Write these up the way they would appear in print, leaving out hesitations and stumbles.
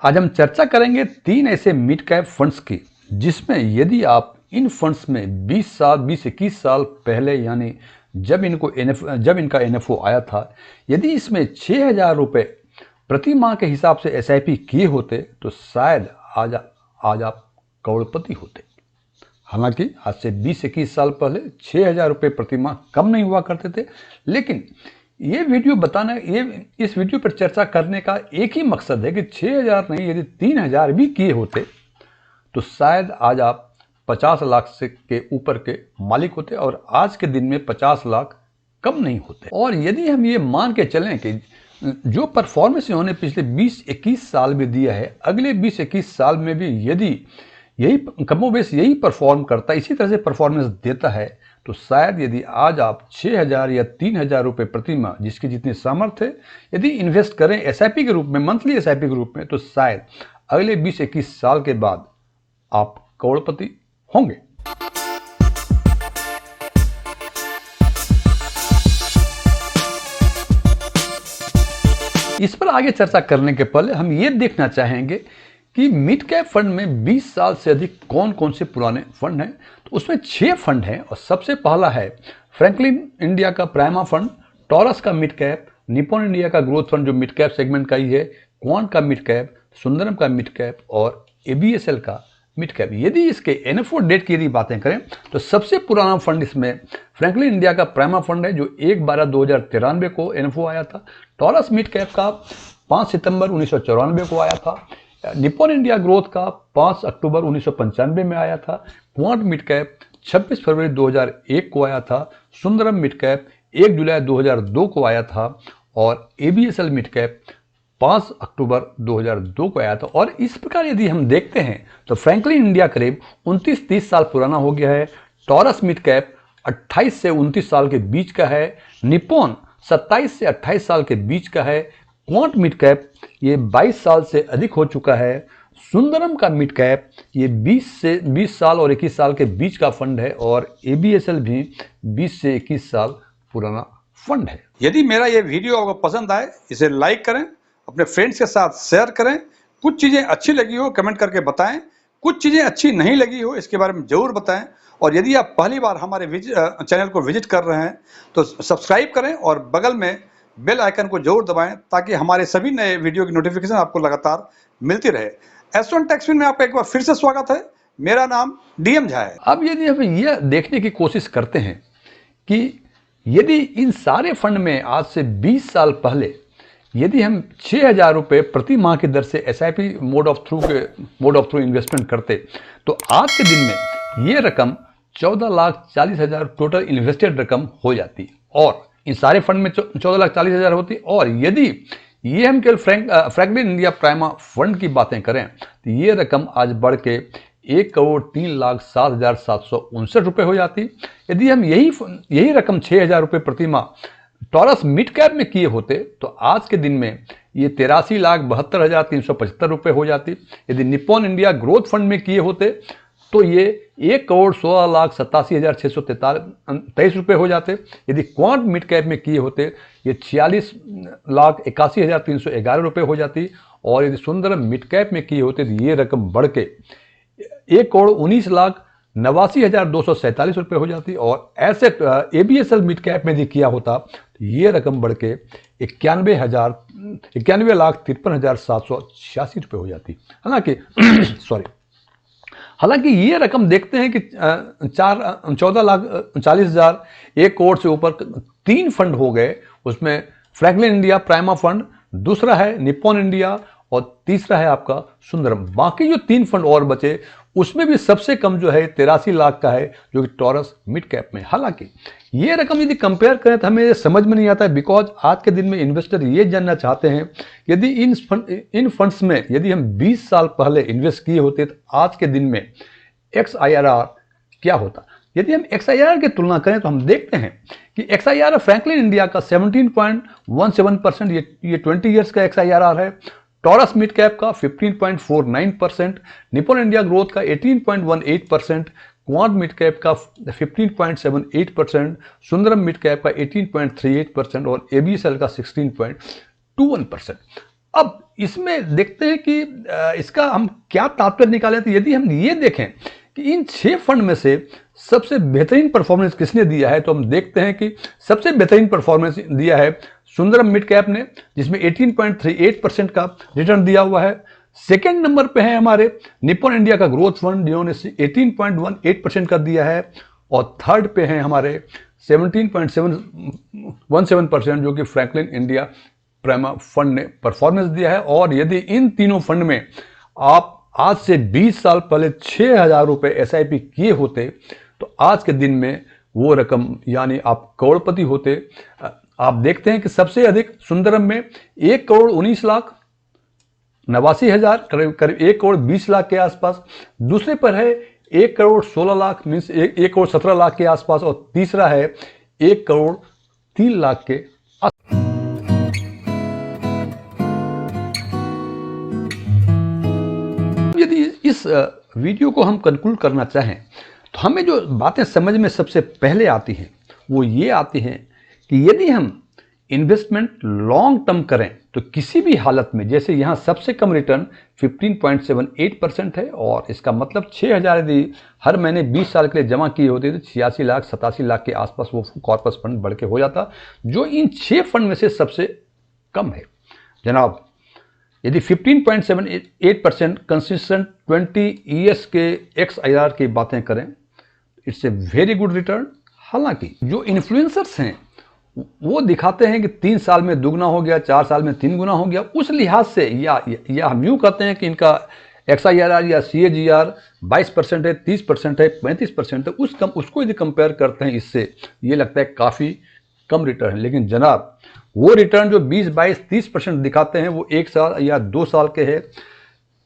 आज हम चर्चा करेंगे 3 ऐसे मिड कैप फंड्स की जिसमें यदि आप इन फंड्स में 20-21 साल पहले यानी जब इनका एनएफओ आया था, यदि इसमें 6,000 रुपये प्रति माह के हिसाब से एसआईपी किए होते तो शायद आज आप करोड़पति होते। हालांकि आज से 20-21 साल पहले 6,000 रुपये प्रति माह कम नहीं हुआ करते थे, लेकिन ये इस वीडियो पर चर्चा करने का एक ही मकसद है कि 6,000 नहीं, यदि 3,000 भी किए होते तो शायद आज आप 50 लाख से के ऊपर के मालिक होते और आज के दिन में 50 लाख कम नहीं होते। और यदि हम ये मान के चलें कि जो परफॉर्मेंस इन्होंने पिछले 20-21 साल में दिया है, अगले 20-21 साल में भी यदि यही कमोबेश यही परफॉर्म करता है, इसी तरह से परफॉर्मेंस देता है, तो शायद यदि आज आप 6,000 या 3,000 रुपये प्रति माह जिसकी जितनी सामर्थ्य है यदि इन्वेस्ट करें एसआईपी के रूप में, मंथली एसआईपी के रूप में, तो शायद अगले 20-21 साल के बाद आप करोड़पति होंगे। इस पर आगे चर्चा करने के पहले हम ये देखना चाहेंगे कि मिड कैप फंड में 20 साल से अधिक कौन कौन से पुराने फंड हैं। तो उसमें 6 फंड हैं और सबसे पहला है फ्रैंकलिन इंडिया का प्राइमा फंड, टॉरस का मिड कैप, निप्पॉन इंडिया का ग्रोथ फंड जो मिड कैप सेगमेंट का ही है, क्वांट का मिड कैप, सुंदरम का मिड कैप और एबीएसएल का मिड कैप। यदि इसके एनएफओ डेट की यदि बातें करें तो सबसे पुराना फंड इसमें फ्रैंकलिन इंडिया का प्राइमा फंड है जो 1/12/2093 को एनएफओ आया था। टॉरस मिड कैप का 5 सितंबर 1994 को आया था। निप्पॉन इंडिया ग्रोथ का 5 अक्टूबर 1995 में आया था। क्वांट मिड कैप 26 फरवरी 2001 को आया था। सुंदरम मिड कैप 1 जुलाई 2002 को आया था और एबीएसएल मिड कैप 5 अक्टूबर 2002 को आया था। और इस प्रकार यदि हम देखते हैं तो फ्रैंकलिन इंडिया करीब 29-30 साल पुराना हो गया है। टॉरस मिड कैप 28 से 29 साल के बीच का है। निप्पॉन 27 से 28 साल के बीच का है। क्वांट मिड कैप ये 22 साल से अधिक हो चुका है। सुंदरम का मिड कैप ये 20 साल और 21 साल के बीच का फंड है और एबीएसएल भी 20 से 21 साल पुराना फंड है। यदि मेरा ये वीडियो आपको पसंद आए इसे लाइक करें, अपने फ्रेंड्स के साथ शेयर करें। कुछ चीज़ें अच्छी लगी हो कमेंट करके बताएं, कुछ चीज़ें अच्छी नहीं लगी हो इसके बारे में ज़रूर बताएं। और यदि आप पहली बार हमारे चैनल को विजिट कर रहे हैं तो सब्सक्राइब करें और बगल में बेल आइकन को जरूर दबाएं ताकि हमारे सभी नए वीडियो की नोटिफिकेशन आपको लगातार मिलती रहे। S1 टेक्सविन में आपका एक बार फिर से स्वागत है। मेरा नाम डीएम झा है। अब यदि हम यह देखने की कोशिश करते हैं कि यदि इन सारे फंड में आज से 20 साल पहले यदि हम 6,000 रुपये प्रति माह की दर से SIP mode of through investment करते तो आज के दिन में ये रकम 14,40,000 टोटल इन्वेस्टेड रकम हो जाती और इन सारे फंड में 14,40,000 होती। और यदि ये हम केवल फ्रैंकलिन इंडिया प्राइमा फंड की बातें करें तो ये रकम आज बढ़ के 1,03,07,759 रुपये हो जाती। यदि हम यही रकम 6,000 रुपये प्रति माह टॉरस मिड कैप में किए होते तो आज के दिन में ये 83,72,375 रुपये हो जाती। यदि निप्पॉन इंडिया ग्रोथ फंड में किए होते तो ये 1,16,87,623 रुपये हो जाते। यदि क्वांट मिड कैप में किए होते ये 46,81,311 रुपये हो जाती। और यदि सुंदरम मिड कैप में किए होते तो ये रकम बढ़ के 1,19,89,247 रुपये हो जाती। और ऐसे एबीएसएल मिड कैप में यदि किया होता तो ये रकम बढ़ के 91,53,786 रुपये हो जाती। हालांकि ये रकम देखते हैं कि 14,40,000 1 करोड़ से ऊपर 3 फंड हो गए। उसमें फ्रैंकलिन इंडिया प्राइमा फंड, दूसरा है निप्पॉन इंडिया और तीसरा है आपका सुंदरम। बाकी जो 3 फंड और बचे उसमें भी सबसे कम जो है 83 लाख का है जो कि टॉरस मिड कैप में। हालांकि ये रकम यदि कंपेयर करें तो हमें ये समझ में नहीं आता है, बिकॉज आज के दिन में इन्वेस्टर ये जानना चाहते हैं यदि इन फंड्स में यदि हम 20 साल पहले इन्वेस्ट किए होते तो आज के दिन में XIRR क्या होता। यदि हम XIRR की तुलना करें तो हम देखते हैं कि XIRR फ्रैंकलिन इंडिया का 17.17%, ये 20 ईयर्स का XIRR है। टॉरस मिड कैप का 15.49%, निप्पॉन इंडिया ग्रोथ का 18.18%, क्वांट मिड कैप का 15.78%, सुंदरम मिड कैप का 18.38% और एबीएसएल का 16.21%। अब इसमें देखते हैं कि इसका हम क्या तात्पर्य निकालें। तो यदि हम ये देखें कि इन 6 फंड में से सबसे बेहतरीन परफॉर्मेंस किसने दिया है, तो हम देखते हैं कि सबसे बेहतरीन परफॉर्मेंस दिया है सुंदरम मिड कैप ने, जिसमें 18.38% का रिटर्न दिया हुआ है। सेकेंड नंबर पे है हमारे निप्पॉन इंडिया का ग्रोथ फंड, जिन्होंने 18.18% का दिया है। और थर्ड पे हैं हमारे 17.17% जो कि फ्रैंकलिन इंडिया प्राइमा फंड ने परफॉर्मेंस दिया है। और यदि इन तीनों फंड में आप आज से 20 साल पहले 6,000 रुपये SIP किए होते तो आज के दिन में वो रकम यानी आप करोड़पति होते। आप देखते हैं कि सबसे अधिक सुंदरम में 1,19,89,000 करीब 1,20,00,000 के आसपास। दूसरे पर है 1,16,00,000 मीन्स 1,17,00,000 के आसपास। और तीसरा है 1,03,00,000 के आसपास। यदि इस वीडियो को हम कंक्लूड करना चाहें तो हमें जो बातें समझ में सबसे पहले आती हैं वो ये आती हैं कि यदि हम इन्वेस्टमेंट लॉन्ग टर्म करें तो किसी भी हालत में, जैसे यहाँ सबसे कम रिटर्न 15.78% है और इसका मतलब 6,000 यदि हर महीने 20 साल के लिए जमा किए होते तो 86 लाख 87 लाख के आसपास वो कॉर्पस फंड बढ़ के हो जाता, जो इन 6 फंड में से सबसे कम है। जनाब, यदि 15.78% कंसिस्टेंट 20 ईयर्स के XIR की बातें करें, it's a very good return. हालांकि जो इन्फ्लुएंसर्स हैं वो दिखाते हैं कि 3 साल में दुगना हो गया, 4 साल में 3 गुना हो गया, उस लिहाज से या हम यूँ कहते हैं कि इनका XIRR या CAGR 22% है, 30% है, 35% है, उसको यदि कंपेयर करते हैं इससे, ये लगता है काफ़ी कम रिटर्न है। लेकिन जनाब, वो रिटर्न जो 20, 22, 30% दिखाते हैं वो 1 साल या 2 साल के है।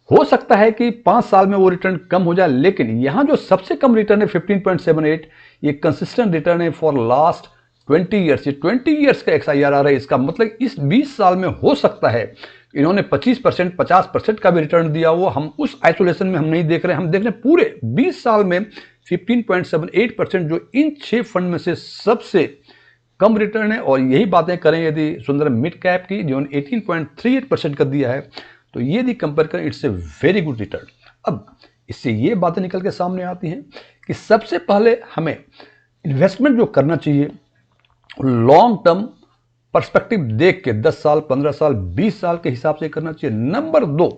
हो सकता है कि 5 साल में वो रिटर्न कम हो जाए, लेकिन यहाँ जो सबसे कम रिटर्न है 15.78, ये कंसिस्टेंट रिटर्न है फॉर लास्ट 20 ईयर्स। ये 20 ईयर्स का XIRR है। इसका मतलब इस 20 साल में हो सकता है इन्होंने 25%, 50% का भी रिटर्न दिया हो। हम उस आइसोलेशन में हम नहीं देख रहे हैं, हम देख रहे हैं पूरे 20 साल में 15.78% जो इन 6 फंड में से सबसे कम रिटर्न है। और यही बातें करें यदि सुंदरम मिड कैप की, जिन्होंने 18.38% का दिया है, तो ये यदि कंपेयर करें, it's a very good return. अब इससे ये बातें निकल के सामने आती हैं कि सबसे पहले हमें इन्वेस्टमेंट जो करना चाहिए लॉन्ग टर्म पर्सपेक्टिव देख के 10 साल, 15 साल, 20 साल के हिसाब से करना चाहिए। नंबर 2,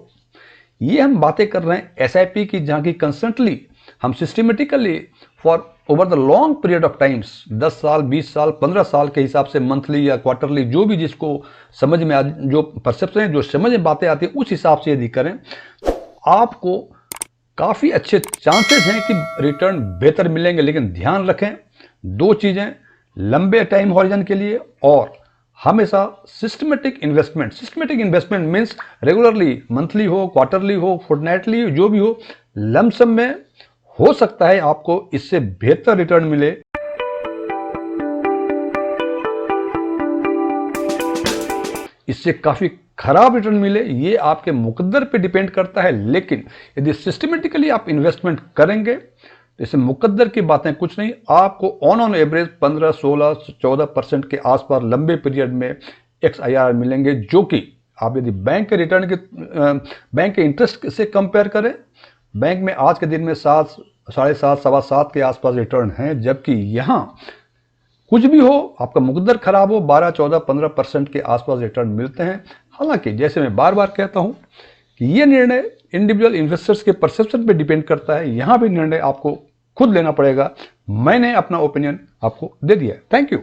ये हम बातें कर रहे हैं SIP की, जहाँ की कंस्टेंटली हम systematically for over the long period of times 10 साल, 20 साल, 15 साल के हिसाब से मंथली या क्वार्टरली, जो भी जिसको समझ में जो परसेप्शन है, जो समझ में बातें आती हैं, उस हिसाब से यदि करें आपको काफ़ी अच्छे चांसेस हैं कि रिटर्न बेहतर मिलेंगे। लेकिन ध्यान रखें 2 चीज़ें लंबे टाइम हॉरिजन के लिए, और हमेशा systematic investment means regularly, monthly हो, क्वार्टरली हो, फोर्टनाइटली, जो भी हो, लमसम में हो सकता है आपको इससे बेहतर रिटर्न मिले। इससे काफ़ी खराब रिटर्न मिले, ये आपके मुकद्दर पे डिपेंड करता है। लेकिन यदि सिस्टमेटिकली आप इन्वेस्टमेंट करेंगे तो इससे मुकद्दर की बातें कुछ नहीं, आपको ऑन एवरेज 15, 16, 14% के आसपास लंबे पीरियड में XIR मिलेंगे, जो कि आप यदि बैंक के रिटर्न के बैंक के इंटरेस्ट से कंपेयर करें, बैंक में आज के दिन में 7, 7.5, 7.25 के आसपास रिटर्न है, जबकि यहाँ कुछ भी हो, आपका मुकद्दर खराब हो, 12, 14, 15% के आसपास रिटर्न मिलते हैं। हालांकि जैसे मैं बार बार कहता हूं कि ये निर्णय इंडिविजुअल इन्वेस्टर्स के परसेप्शन पे डिपेंड करता है। यहां भी निर्णय आपको खुद लेना पड़ेगा। मैंने अपना ओपिनियन आपको दे दिया है। Thank you.